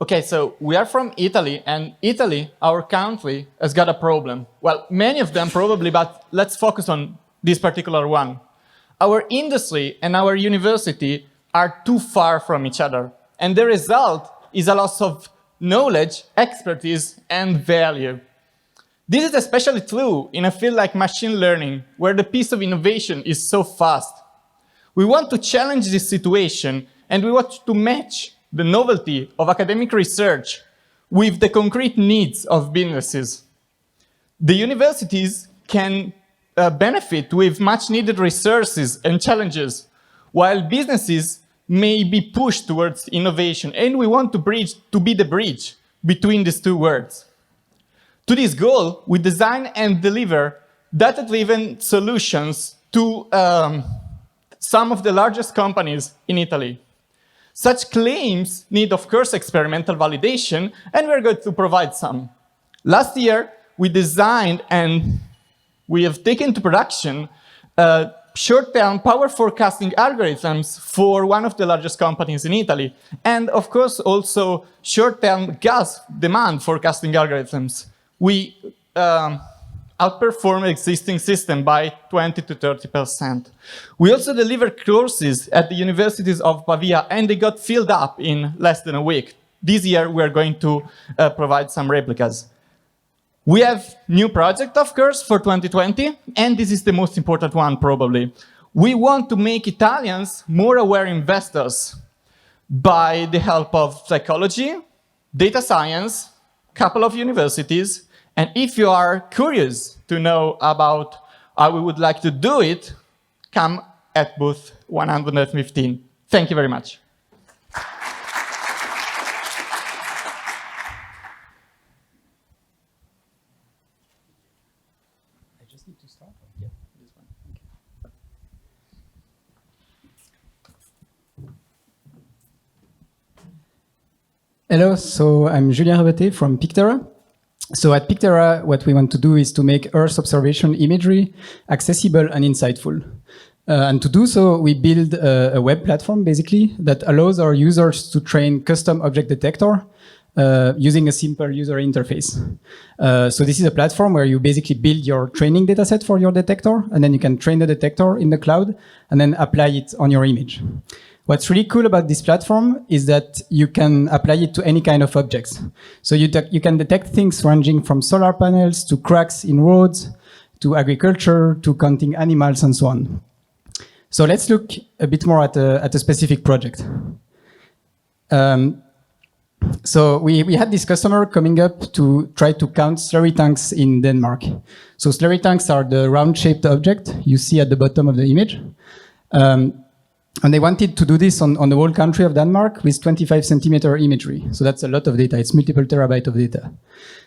Okay, so we are from Italy, and Italy, our country, has got a problem. Well, many of them probably, but let's focus on this particular one. Our industry and our university are too far from each other, and the result is a loss of knowledge, expertise, and value. This is especially true in a field like machine learning, where the pace of innovation is so fast. We want to challenge this situation, and we want to match the novelty of academic research with the concrete needs of businesses. The universities can benefit with much needed resources and challenges, while businesses may be pushed towards innovation, and we want to be the bridge between these two worlds. To this goal, we design and deliver data-driven solutions to some of the largest companies in Italy. Such claims need, of course, experimental validation, and we're going to provide some. Last year, we designed and we have taken to production short-term power forecasting algorithms for one of the largest companies in Italy, and of course also short-term gas demand forecasting algorithms. We outperform existing system by 20 to 30%. We also deliver courses at the universities of Pavia, and they got filled up in less than a week. This year, we're going to provide some replicas. We have new project, of course, for 2020, and this is the most important one, probably. We want to make Italians more aware investors by the help of psychology, data science, couple of universities, and if you are curious to know about how we would like to do it, come at booth 115. Thank you very much. Hello, so I'm Julien Rabaté from Picterra. So at Picterra, what we want to do is to make Earth observation imagery accessible and insightful. And to do so, we build a web platform, basically, that allows our users to train custom object detector using a simple user interface. So this is a platform where you basically build your training dataset for your detector, and then you can train the detector in the cloud, and then apply it on your image. What's really cool about this platform is that you can apply it to any kind of objects. So you can detect things ranging from solar panels to cracks in roads, to agriculture, to counting animals, and so on. So let's look a bit more at a specific project. So we had this customer coming up to try to count slurry tanks in Denmark. So slurry tanks are the round-shaped object you see at the bottom of the image. And they wanted to do this on the whole country of Denmark with 25 centimeter imagery. So that's a lot of data. It's multiple terabytes of data.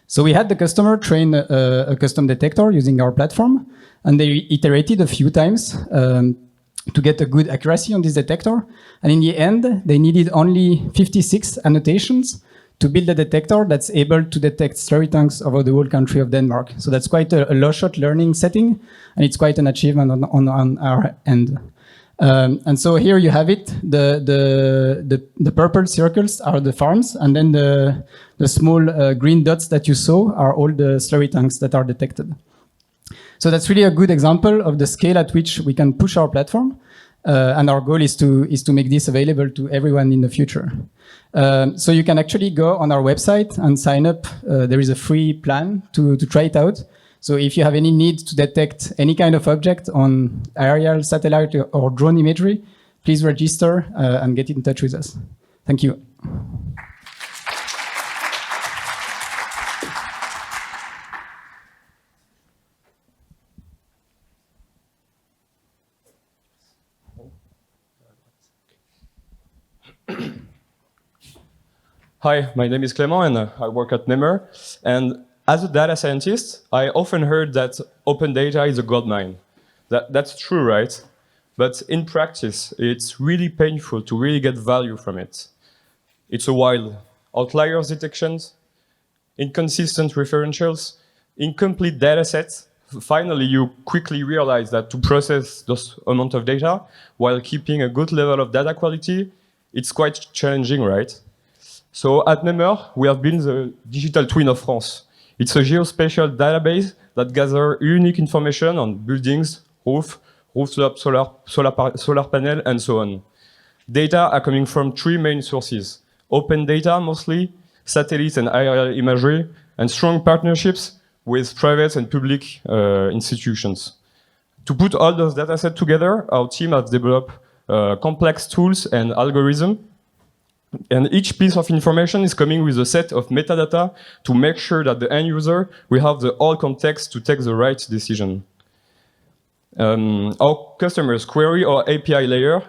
So we had the customer train a custom detector using our platform, and they iterated a few times to get a good accuracy on this detector. And in the end, they needed only 56 annotations to build a detector that's able to detect slurry tanks over the whole country of Denmark. So that's quite a low-shot learning setting, and it's quite an achievement on our end. And so here you have it. The purple circles are the farms, and then the small green dots that you saw are all the slurry tanks that are detected. So that's really a good example of the scale at which we can push our platform, and our goal is to make this available to everyone in the future. So you can actually go on our website and sign up. There is a free plan to try it out. So if you have any need to detect any kind of object on aerial, satellite, or drone imagery, please register and get in touch with us. Thank you. Hi, my name is Clément, and I work at nam.R. And as a data scientist, I often heard that open data is a goldmine. That's true, right? But in practice, it's really painful to really get value from it. It's a wild outliers detections, inconsistent referentials, incomplete data sets. Finally, you quickly realize that to process those amount of data while keeping a good level of data quality, it's quite challenging, right? So at nam.R, we have built the digital twin of France. It's a geospatial database that gathers unique information on buildings, rooftop, solar panel, and so on. Data are coming from three main sources: open data mostly, satellites and aerial imagery, and strong partnerships with private and public institutions. To put all those data sets together, our team has developed complex tools and algorithms. And each piece of information is coming with a set of metadata to make sure that the end user will have the whole context to take the right decision. Our customers query our API layer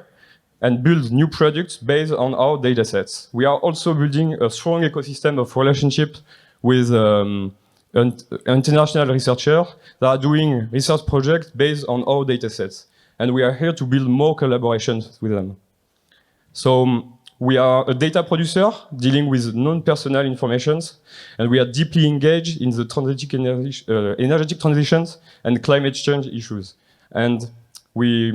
and build new products based on our datasets. We are also building a strong ecosystem of relationships with international researchers that are doing research projects based on our datasets. And we are here to build more collaborations with them. So we are a data producer dealing with non-personal information, and we are deeply engaged in the energetic transitions and climate change issues. And we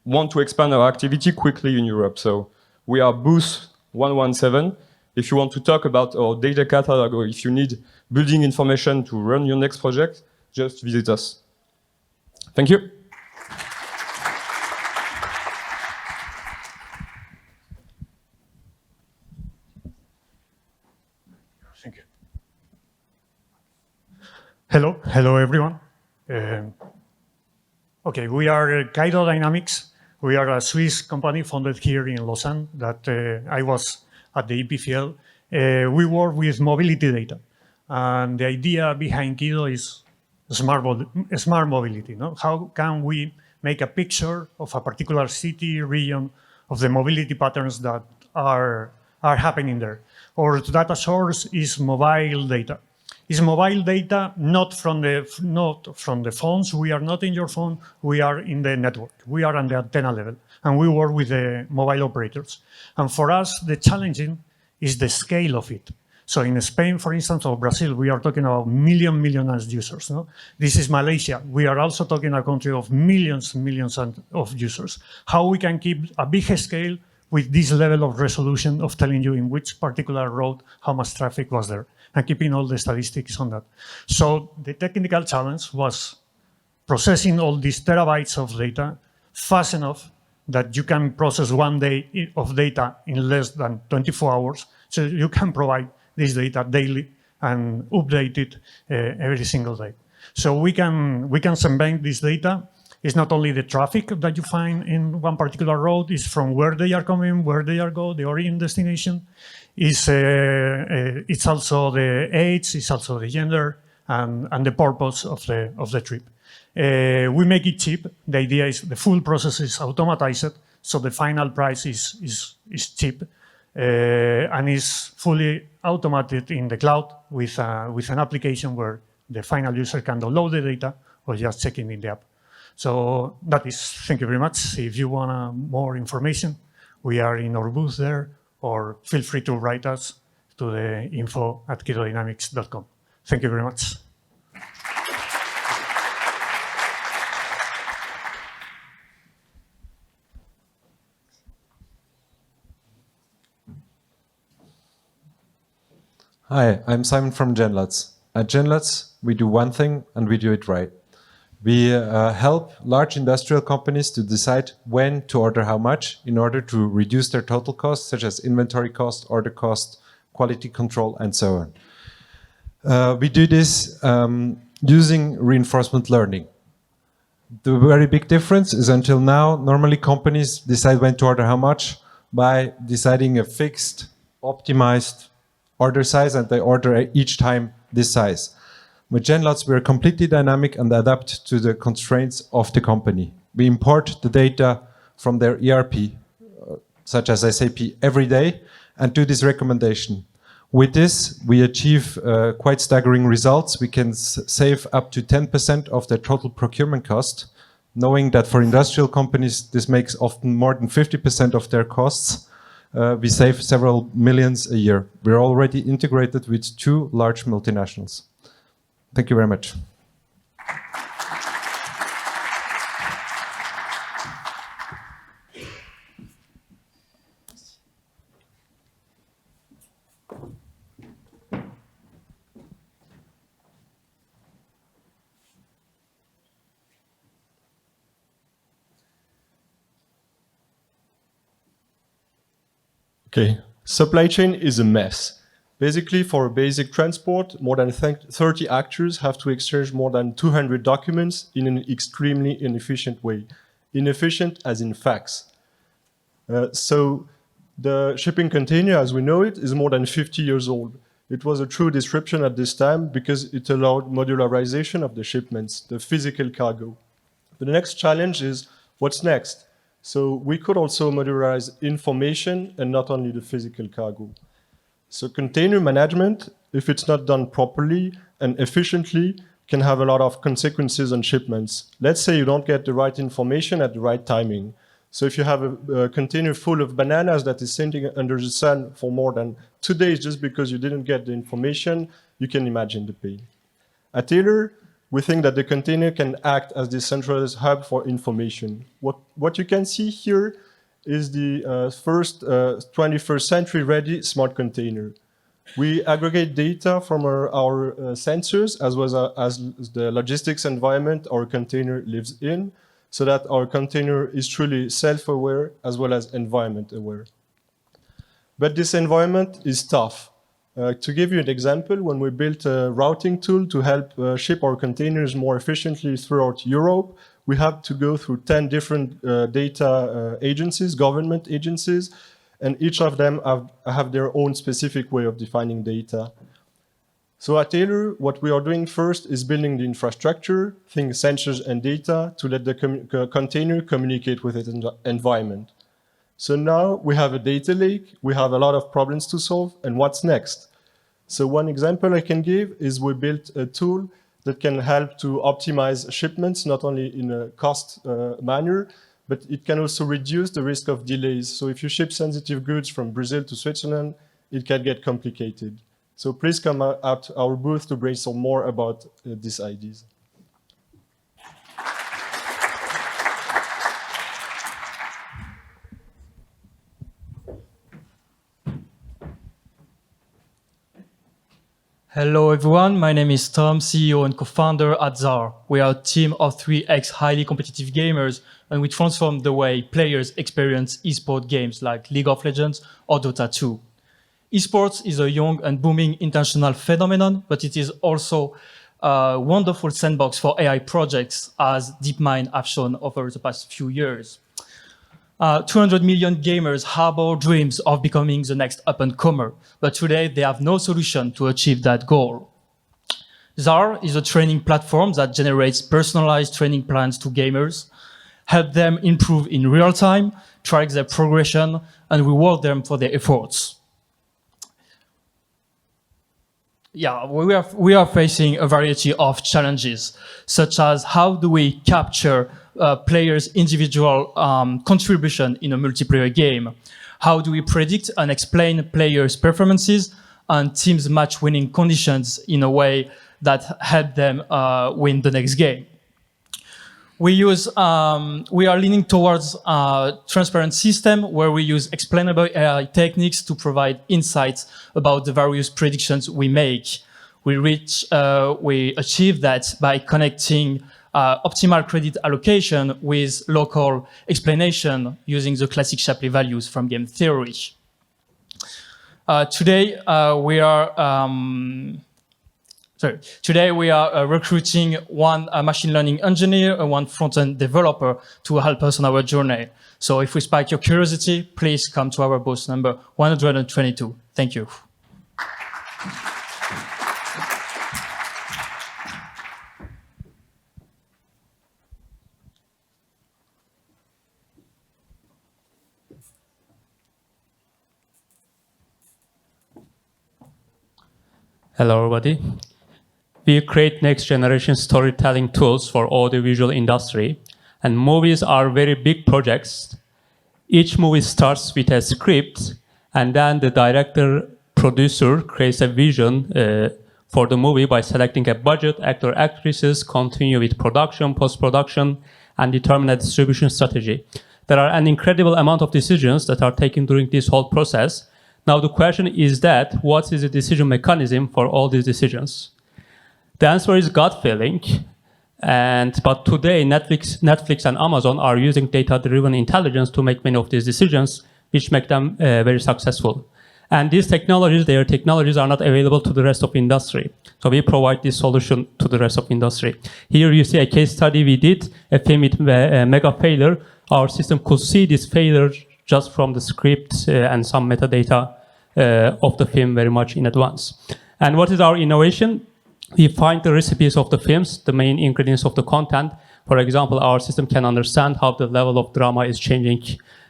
want to expand our activity quickly in Europe. So we are booth 117. If you want to talk about our data catalog, or if you need building information to run your next project, just visit us. Thank you. Thank you. Hello everyone. Okay, we are Kido Dynamics. We are a Swiss company founded here in Lausanne that I was at the EPFL. We work with mobility data. And the idea behind Kido is smart mobility. No? How can we make a picture of a particular city, region, of the mobility patterns that are happening there? Our data source is mobile data. It's mobile data not from the phones. We are not in your phone. We are in the network. We are on the antenna level, and we work with the mobile operators. And for us, the challenging is the scale of it. So in Spain, for instance, or Brazil, we are talking about millions users. No? This is Malaysia. We are also talking a country of millions of users. How we can keep a big scale with this level of resolution of telling you in which particular road, how much traffic was there, and keeping all the statistics on that. So the technical challenge was processing all these terabytes of data fast enough that you can process 1 day of data in less than 24 hours. So you can provide this data daily and update it every single day. So we can segment this data. It's not only the traffic that you find in one particular road, it's from where they are coming, where they are going, the origin destination. It's also the age, it's also the gender, and the purpose of the trip. We make it cheap. The idea is the full process is automatized, so the final price is cheap, and is fully automated in the cloud with an application where the final user can download the data or just check in the app. So that is, thank you very much. If you want more information, we are in our booth there, or feel free to write us to the info@kidodynamics.com. Thank you very much. Hi, I'm Simon from GenLots. At GenLots, we do one thing and we do it right. We help large industrial companies to decide when to order how much in order to reduce their total costs, such as inventory cost, order cost, quality control, and so on. We do this using reinforcement learning. The very big difference is until now, normally companies decide when to order how much by deciding a fixed, optimized order size, and they order each time this size. With GenLots, we are completely dynamic and adapt to the constraints of the company. We import the data from their ERP, such as SAP, every day, and do this recommendation. With this, we achieve quite staggering results. We can save up to 10% of their total procurement cost, knowing that for industrial companies, this makes often more than 50% of their costs. We save several millions a year. We're already integrated with 2 large multinationals. Thank you very much. Okay, supply chain is a mess. Basically, for basic transport, more than 30 actors have to exchange more than 200 documents in an extremely inefficient way. Inefficient as in fax. So the shipping container, as we know it, is more than 50 years old. It was a true disruption at this time because it allowed modularization of the shipments, the physical cargo. The next challenge is what's next? So we could also modularize information and not only the physical cargo. So container management, if it's not done properly and efficiently, can have a lot of consequences on shipments. Let's say you don't get the right information at the right timing. So if you have a container full of bananas that is sitting under the sun for more than 2 days just because you didn't get the information, you can imagine the pain. At Aeler, we think that the container can act as the centralized hub for information. What you can see here is the first 21st century ready smart container. We aggregate data from our sensors as well as the logistics environment our container lives in, so that our container is truly self-aware as well as environment-aware. But this environment is tough. To give you an example, when we built a routing tool to help ship our containers more efficiently throughout Europe, we had to go through 10 different data agencies, government agencies, and each of them have their own specific way of defining data. So at Aeler, what we are doing first is building the infrastructure, think sensors and data, to let the container communicate with its environment. So now we have a data lake, we have a lot of problems to solve, and what's next? So one example I can give is we built a tool that can help to optimize shipments, not only in a cost manner, but it can also reduce the risk of delays. So if you ship sensitive goods from Brazil to Switzerland, it can get complicated. So please come out to our booth to brainstorm more about these ideas. Hello everyone, my name is Tom, CEO and co-founder at XAR. We are a team of 3 highly competitive gamers, and we transform the way players experience esport games like League of Legends or Dota 2. Esports is a young and booming international phenomenon, but it is also a wonderful sandbox for AI projects, as DeepMind have shown over the past few years. 200 million gamers harbor dreams of becoming the next up-and-comer, but today they have no solution to achieve that goal. XAR is a training platform that generates personalized training plans to gamers, help them improve in real time, track their progression, and reward them for their efforts. Yeah, we are facing a variety of challenges, such as how do we capture players' individual contribution in a multiplayer game? How do we predict and explain players' performances and teams' match-winning conditions in a way that help them win the next game? We are leaning towards a transparent system where we use explainable AI techniques to provide insights about the various predictions we make. We achieve that by connecting optimal credit allocation with local explanation using the classic Shapley values from game theory. Today we are recruiting one machine learning engineer and one front-end developer to help us on our journey. So if we spike your curiosity, please come to our booth number 122. Thank you. Hello, everybody. We create next-generation storytelling tools for audiovisual industry, and movies are very big projects. Each movie starts with a script, and then the director, producer creates a vision for the movie by selecting a budget, actor, actresses, continue with production, post-production, and determine a distribution strategy. There are an incredible amount of decisions that are taken during this whole process. Now the question is that, what is the decision mechanism for all these decisions? The answer is gut feeling, but today Netflix and Amazon are using data-driven intelligence to make many of these decisions which make them very successful. And these technologies, their technologies are not available to the rest of industry. So we provide this solution to the rest of industry. Here you see a case study we did, a film with a mega failure. Our system could see this failure just from the script and some metadata of the film very much in advance. And what is our innovation? We find the recipes of the films, the main ingredients of the content. For example, our system can understand how the level of drama is changing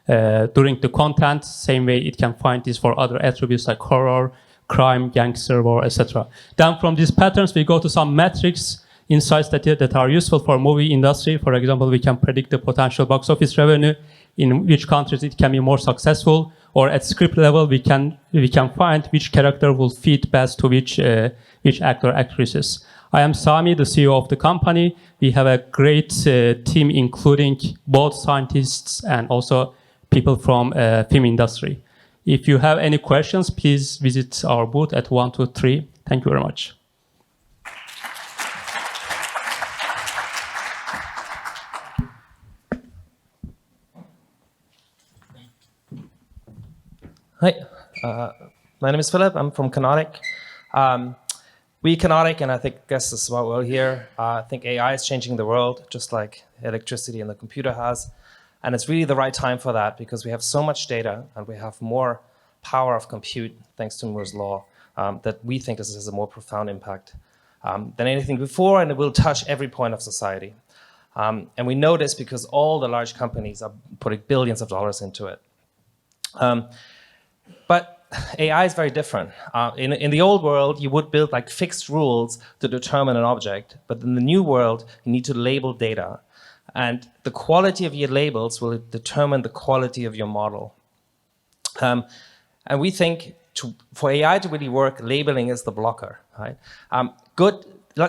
during the content. Same way it can find this for other attributes like horror, crime, gangster, war, etc. Then from these patterns, we go to some metrics, insights that are useful for movie industry. For example, we can predict the potential box office revenue, in which countries it can be more successful, or at script level, we can find which character will fit best to which actor, actresses. I am Sami, the CEO of the company. We have a great team, including both scientists and also people from film industry. If you have any questions, please visit our booth at 123. Thank you very much. Hi, my name is Philip. I'm from Canotic. We Canotic, and I guess this is why we're here. I think AI is changing the world, just like electricity and the computer has. And it's really the right time for that because we have so much data and we have more power of compute, thanks to Moore's law, that we think this has a more profound impact than anything before, and it will touch every point of society. And we know this because all the large companies are putting billions of dollars into it. But AI is very different. In the old world, you would build like fixed rules to determine an object, but in the new world, you need to label data. And the quality of your labels will determine the quality of your model. And we think for AI to really work, labeling is the blocker, right?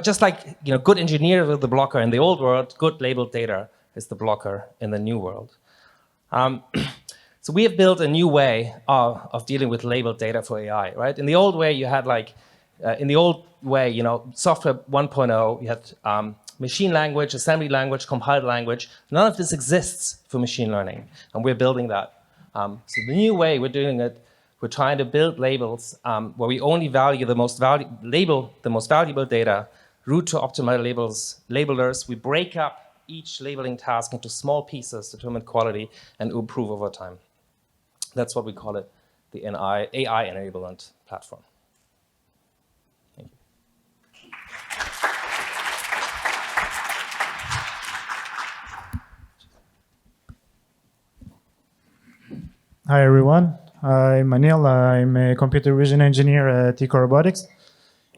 Just like good engineers are the blocker in the old world, good labeled data is the blocker in the new world. So we have built a new way of dealing with labeled data for AI, right? In the old way, you had software 1.0, you had machine language, assembly language, compiled language. None of this exists for machine learning, and we're building that. So the new way we're doing it, we're trying to build labels where we only label the most valuable data, route to optimal labelers. We break up each labeling task into small pieces, determine quality, and improve over time. That's what we call it, the AI enablement platform. Thank you. Hi, everyone. I'm Anil. I'm a computer vision engineer at ecoRobotix.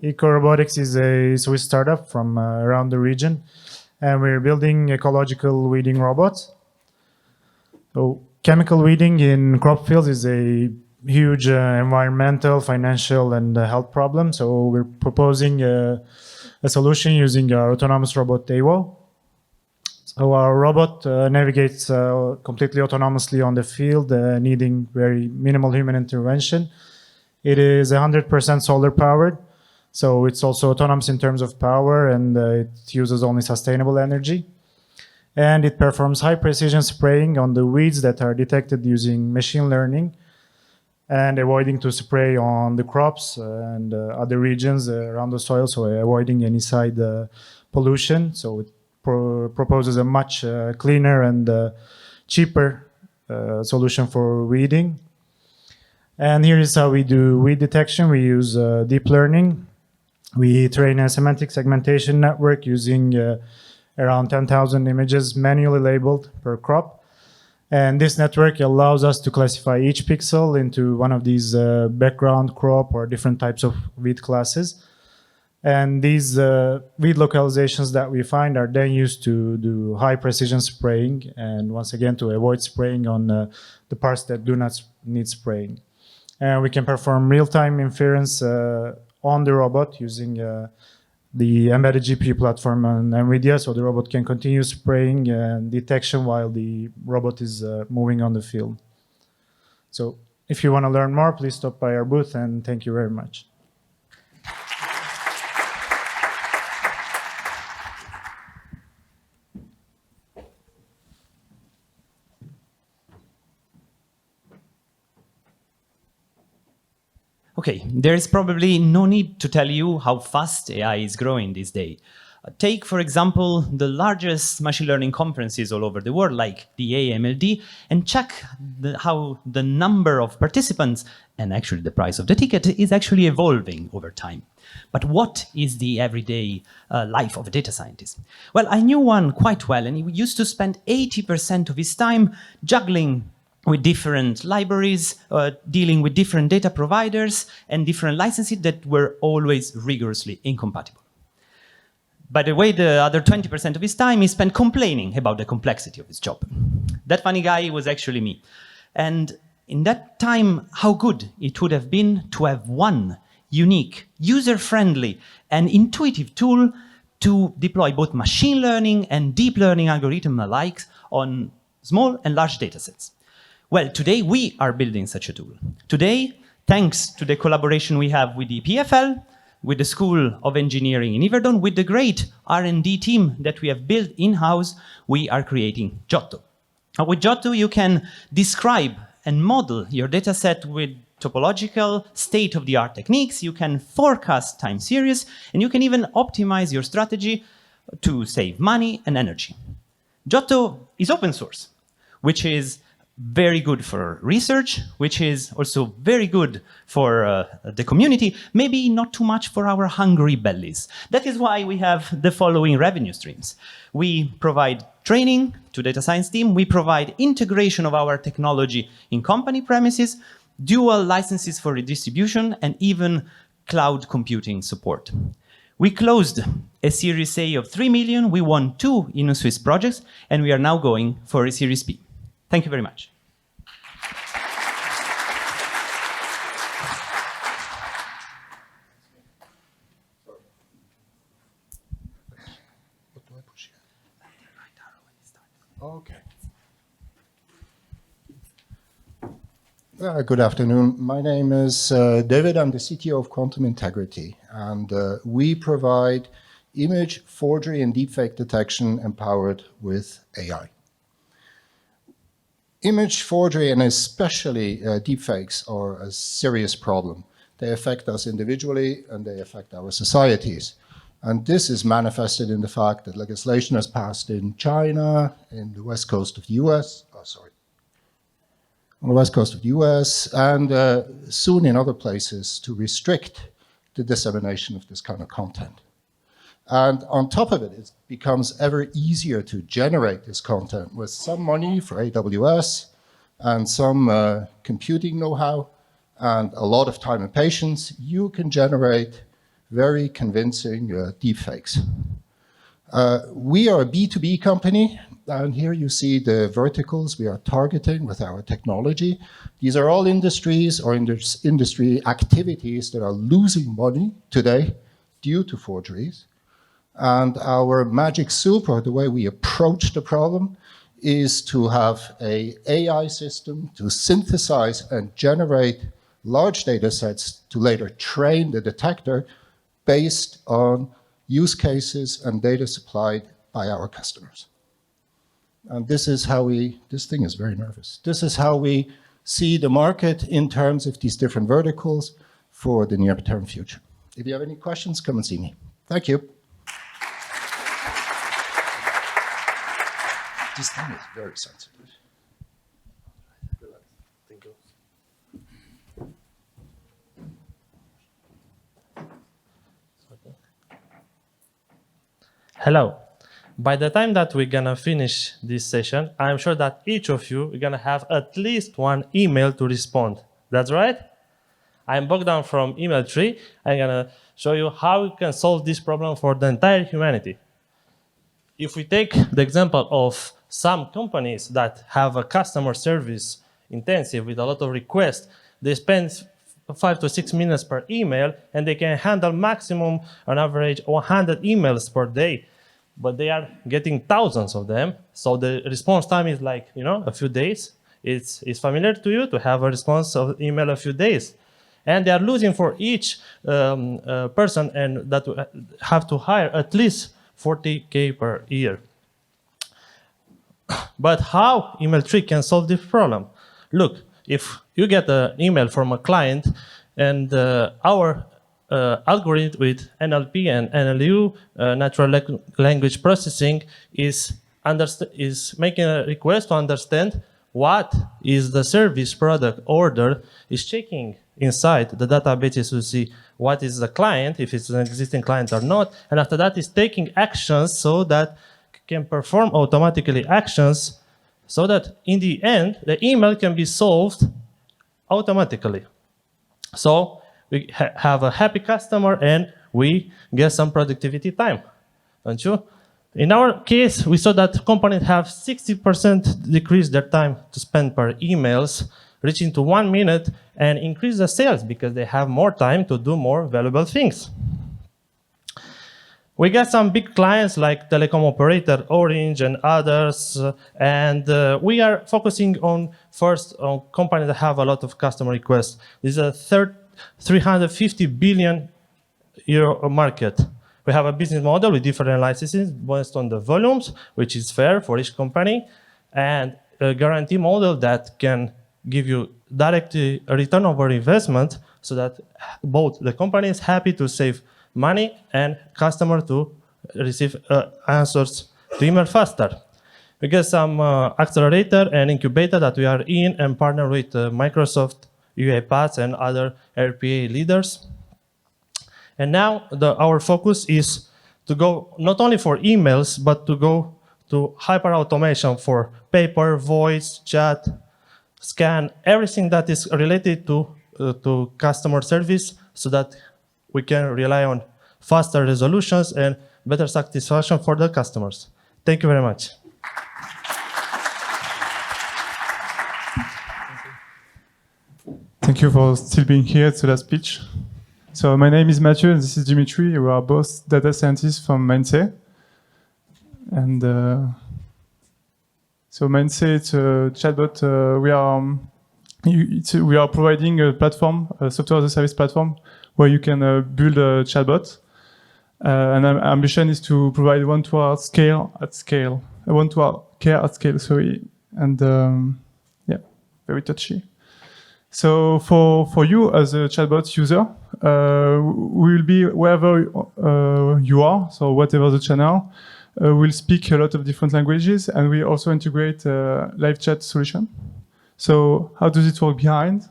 ecoRobotix is a Swiss startup from around the region, and we're building ecological weeding robots. So chemical weeding in crop fields is a huge environmental, financial, and health problem. So we're proposing a solution using our autonomous robot, Ewo. So our robot navigates completely autonomously on the field, needing very minimal human intervention. It is 100% solar powered. So it's also autonomous in terms of power, and it uses only sustainable energy. And it performs high precision spraying on the weeds that are detected using machine learning, and avoiding to spray on the crops and other regions around the soil, so avoiding any side pollution. So it proposes a much cleaner and cheaper solution for weeding. And here is how we do weed detection. We use deep learning. We train a semantic segmentation network using around 10,000 images manually labeled per crop. And this network allows us to classify each pixel into one of these background, crop, or different types of weed classes. And these weed localizations that we find are then used to do high precision spraying, and once again to avoid spraying on the parts that do not need spraying. And we can perform real-time inference on the robot using the embedded GPU platform on NVIDIA, so the robot can continue spraying and detection while the robot is moving on the field. So if you want to learn more, please stop by our booth, and thank you very much. Okay, there is probably no need to tell you how fast AI is growing these days. Take, for example, the largest machine learning conferences all over the world, like the AMLD, and check how the number of participants and actually the price of the ticket is actually evolving over time. But what is the everyday life of a data scientist? Well, I knew one quite well, and he used to spend 80% of his time juggling with different libraries, dealing with different data providers and different licenses that were always rigorously incompatible. By the way, the other 20% of his time he spent complaining about the complexity of his job. That funny guy was actually me. And in that time, how good it would have been to have one unique, user-friendly, and intuitive tool to deploy both machine learning and deep learning algorithm alike on small and large datasets. Well, today we are building such a tool. Today, thanks to the collaboration we have with the PFL, with the School of Engineering in Yverdon, with the great R&D team that we have built in-house, we are creating Giotto. Now, with Giotto, you can describe and model your dataset with topological, state-of-the-art techniques. You can forecast time series, and you can even optimize your strategy to save money and energy. Giotto is open source, which is very good for research, which is also very good for the community, maybe not too much for our hungry bellies. That is why we have the following revenue streams. We provide training to data science team, we provide integration of our technology in company premises, dual licenses for redistribution, and even cloud computing support. We closed a Series A of 3 million, we won 2 in Swiss projects, and we are now going for a Series B. Thank you very much. Okay. Good afternoon. My name is David. I'm the CTO of Quantum Integrity, and we provide image forgery and deepfake detection empowered with AI. Image forgery, and especially deepfakes, are a serious problem. They affect us individually and they affect our societies. And this is manifested in the fact that legislation has passed in China, in the west coast of the US, on the west coast of the US, and soon in other places to restrict the dissemination of this kind of content. And on top of it, it becomes ever easier to generate this content with some money for AWS and some computing know-how and a lot of time and patience. You can generate very convincing deepfakes. We are a B2B company, and here you see the verticals we are targeting with our technology. These are all industries or industry activities that are losing money today due to forgeries. And our magic soup, or the way we approach the problem, is to have an AI system to synthesize and generate large data sets to later train the detector based on use cases and data supplied by our customers. And this is how this thing is very nervous. This is how we see the market in terms of these different verticals for the near-term future. If you have any questions, come and see me. Thank you. This thing is very sensitive. Hello. By the time that we're gonna finish this session, I'm sure that each of you are gonna have at least one email to respond. That's right? I'm Bogdan from AMLD2020. I'm gonna show you how we can solve this problem for the entire humanity. If we take the example of some companies that have a customer service intensive with a lot of requests, they spend 5 to 6 minutes per email, and they can handle maximum, on average, 100 emails per day. But they are getting thousands of them, so the response time is like, a few days. It's familiar to you to have a response of email a few days. And they are losing for each person, and that have to hire at least 40K per year. But how AMLD2020 can solve this problem? Look, if you get an email from a client And our algorithm with NLP and NLU, natural language processing, is making a request to understand what is the service product order, is checking inside the databases to see what is the client, if it's an existing client or not, and after that is taking actions so that can perform automatically actions so that in the end the email can be solved automatically. So we have a happy customer and we get some productivity time, don't you? In our case, we saw that companies have 60% decrease their time to spend per emails, reaching to 1 minute, and increase the sales because they have more time to do more valuable things. We got some big clients like telecom operator, Orange and others, and we are focusing on first on companies that have a lot of customer requests. This is a 350 billion euro market. We have a business model with different licenses based on the volumes, which is fair for each company, and a guarantee model that can give you direct return over investment so that both the company is happy to save money and customer to receive answers to email faster. We get some accelerator and incubator that we are in and partner with Microsoft, UiPath, and other RPA leaders. And now our focus is to go not only for emails, but to go to hyper automation for paper, voice, chat, scan, everything that is related to customer service so that we can rely on faster resolutions and better satisfaction for the customers. Thank you very much. Thank you for still being here to that speech. So my name is Mathieu and this is Dimitri. We are both data scientists from Mindsay. And so Mindsay, it's a chatbot. We are providing a platform, a software as a service platform, where you can build a chatbot. And our ambition is to provide one-to-one one-to-one care at scale. Sorry, and yeah, very touchy. So for you as a chatbot user, we will be wherever you are, so whatever the channel. We'll speak a lot of different languages, and we also integrate live chat solution. So how does it work behind?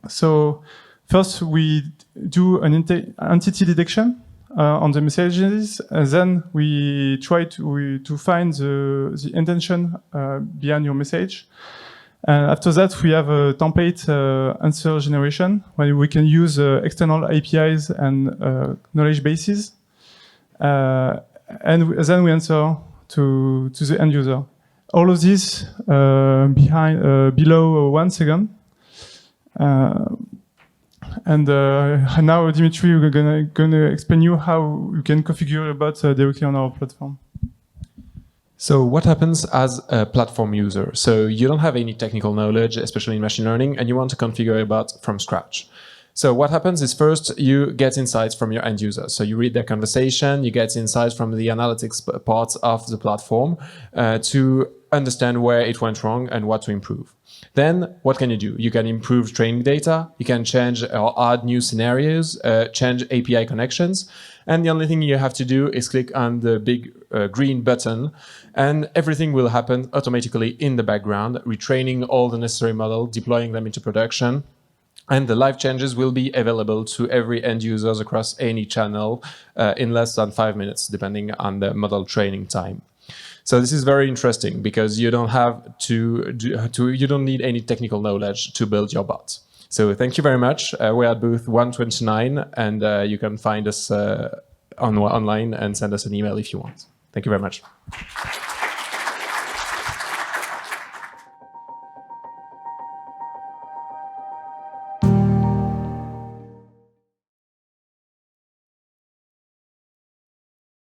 So first we do an entity detection on the messages, and then we try to find the intention behind your message. And after that, we have a template answer generation where we can use external APIs and knowledge bases. And then we answer to the end user. All of this below 1 second. And now, Dimitri, we're gonna explain you how you can configure a bot directly on our platform. So what happens as a platform user? So you don't have any technical knowledge, especially in machine learning, and you want to configure a bot from scratch. So what happens is first you get insights from your end user. So you read their conversation, you get insights from the analytics parts of the platform to understand where it went wrong and what to improve. Then what can you do? You can improve training data, you can change or add new scenarios, change API connections, and the only thing you have to do is click on the big green button and everything will happen automatically in the background, retraining all the necessary models, deploying them into production, and the live changes will be available to every end users across any channel in less than 5 minutes, depending on the model training time. So this is very interesting because you don't have you don't need any technical knowledge to build your bot. So thank you very much. We're at booth 129 and you can find us online and send us an email if you want. Thank you very much.